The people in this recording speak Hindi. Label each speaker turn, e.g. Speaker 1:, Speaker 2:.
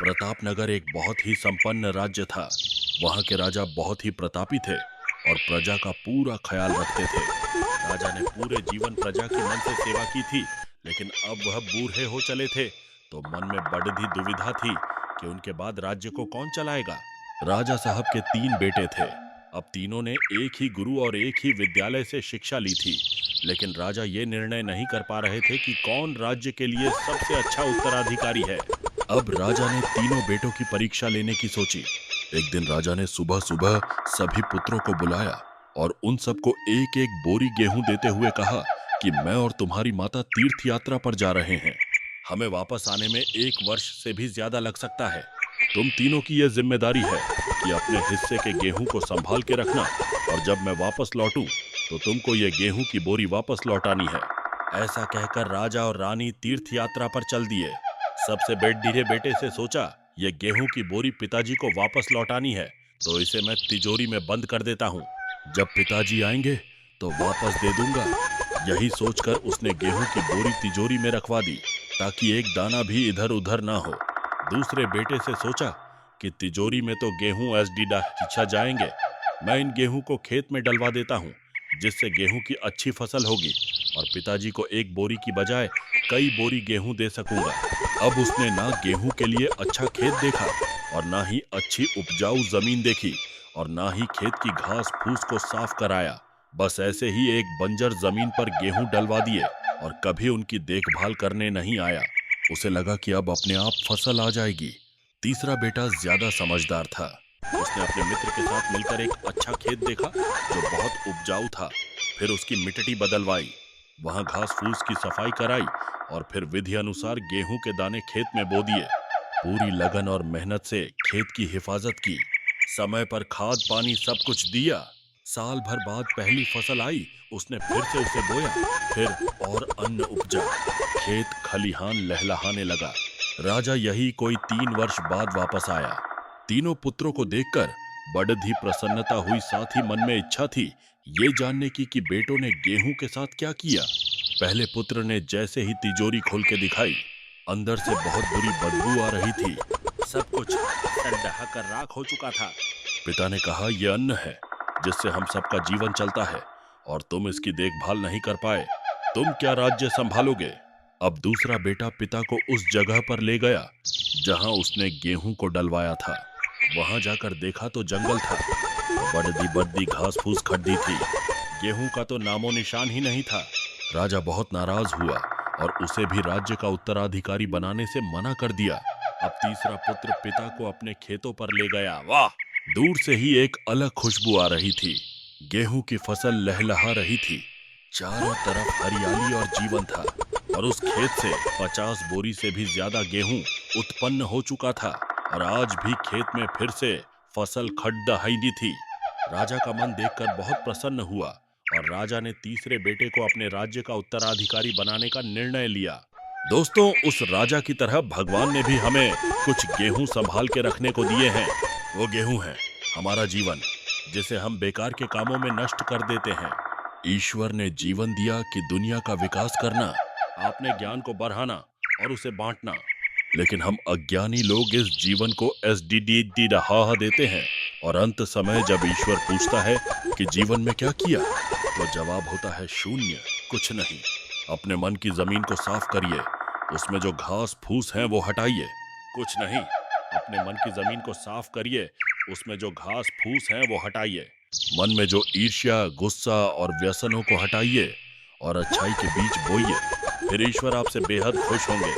Speaker 1: प्रतापनगर एक बहुत ही संपन्न राज्य था। वहाँ के राजा बहुत ही प्रतापी थे और प्रजा का पूरा ख्याल रखते थे। राजा ने पूरे जीवन प्रजा की मन से सेवा की थी, लेकिन अब वह बूढ़े हो चले थे, तो मन में बड़ी दुविधा थी कि उनके बाद राज्य को कौन चलाएगा। राजा साहब के 3 बेटे थे। अब तीनों ने एक ही गुरु और एक ही विद्यालय से शिक्षा ली थी, लेकिन राजा ये निर्णय नहीं कर पा रहे थे कि कौन राज्य के लिए सबसे अच्छा उत्तराधिकारी है। अब राजा ने तीनों बेटों की परीक्षा लेने की सोची। एक दिन राजा ने सुबह सुबह सभी पुत्रों को बुलाया और उन सबको एक एक बोरी गेहूं देते हुए कहा कि मैं और तुम्हारी माता तीर्थ यात्रा पर जा रहे हैं। हमें वापस आने में 1 वर्ष से भी ज्यादा लग सकता है। तुम तीनों की यह जिम्मेदारी है कि अपने हिस्से के गेहूं को संभाल के रखना, और जब मैं वापस लौटूं तो तुमको ये गेहूं की बोरी वापस लौटानी है। ऐसा कहकर राजा और रानी तीर्थ यात्रा पर चल दिए। सबसे बड़े बेटे से सोचा, ये गेहूं की बोरी पिताजी को वापस लौटानी है, तो इसे मैं तिजोरी में बंद कर देता हूँ। जब पिताजी आएंगे तो वापस दे दूंगा। यही सोचकर उसने गेहूं की बोरी तिजोरी में रखवा दी, ताकि एक दाना भी इधर उधर ना हो। दूसरे बेटे से सोचा कि तिजोरी में तो गेहूं खींचा जाएंगे, मैं इन गेहूं को खेत में डलवा देता हूँ, जिससे गेहूं की अच्छी फसल होगी और पिताजी को एक बोरी की बजाय कई बोरी गेहूं दे सकूंगा। अब उसने ना गेहूं के लिए अच्छा खेत देखा और ना ही अच्छी उपजाऊ जमीन देखी और ना ही खेत की घास फूस को साफ कराया। बस ऐसे ही एक बंजर जमीन पर गेहूं डलवा दिए और कभी उनकी देखभाल करने नहीं आया। उसे लगा कि अब अपने आप फसल आ जाएगी। तीसरा बेटा ज्यादा समझदार था। उसने अपने मित्र के साथ मिलकर एक अच्छा खेत देखा जो बहुत उपजाऊ था। फिर उसकी मिट्टी बदलवाई, वहां घास फूस की सफाई कराई और फिर विधि अनुसार गेहूं के दाने खेत में बो दिए। पूरी लगन और मेहनत से खेत की हिफाजत की, समय पर खाद पानी सब कुछ दिया। साल भर बाद पहली फसल आई, उसने फिर से उसे बोया, फिर और अन्न उपजा। खेत खलिहान लहलहाने लगा। राजा यही कोई 3 वर्ष बाद वापस आया। तीनों पुत्रों को देखकर बड़ी प्रसन्नता हुई, साथ ही मन में इच्छा थी ये जानने की कि बेटों ने गेहूं के साथ क्या किया। पहले पुत्र ने जैसे ही तिजोरी खोल के दिखाई, अंदर से बहुत बुरी बदबू आ रही थी। सब कुछ सड़ कर राख हो चुका था। पिता ने कहा, यह अन्न है जिससे हम सबका जीवन चलता है, और तुम इसकी देखभाल नहीं कर पाए। तुम क्या राज्य संभालोगे? अब दूसरा बेटा पिता को उस जगह पर ले गया जहां उसने गेहूं को डलवाया था। वहां जाकर देखा तो जंगल था। बड़ी बड़ी घास फूस खड्डी थी। गेहूं का तो नामो निशान ही नहीं था। राजा बहुत नाराज हुआ और उसे भी राज्य का उत्तराधिकारी बनाने से मना कर दिया। अब तीसरा पुत्र पिता को अपने खेतों पर ले गया। वाह! दूर से ही एक अलग खुशबू आ रही थी। गेहूं की फसल लहलहा रही थी। चारों तरफ हरियाली और जीवन था, और उस खेत से 50 बोरी से भी ज्यादा गेहूं उत्पन्न हो चुका था, और आज भी खेत में फिर से फसल खड्डहाइनी थी। राजा का मन देखकर बहुत प्रसन्न हुआ और राजा ने तीसरे बेटे को अपने राज्य का उत्तराधिकारी बनाने का निर्णय लिया। दोस्तों, उस राजा की तरह भगवान ने भी हमें कुछ गेहूं संभाल के रखने को दिए हैं। वो गेहूं है हमारा जीवन, जिसे हम बेकार के कामों में नष्ट कर देते हैं। ईश्वर ने जीवन दिया कि दुनिया का विकास करना, आपने ज्ञान को बढ़ाना और उसे बांटना, लेकिन हम अज्ञानी लोग इस जीवन को SDD देते हैं, और अंत समय जब ईश्वर पूछता है कि जीवन में क्या किया, तो जवाब होता है शून्य, कुछ नहीं। अपने मन की जमीन को साफ करिए, उसमें जो घास फूस हैं वो हटाइए। कुछ नहीं, अपने मन की जमीन को साफ करिए, उसमें जो घास फूस हैं वो हटाइए। मन में जो ईर्ष्या, गुस्सा और व्यसनों को हटाइए और अच्छाई के बीज बोइए। फिर ईश्वर आपसे बेहद खुश होंगे।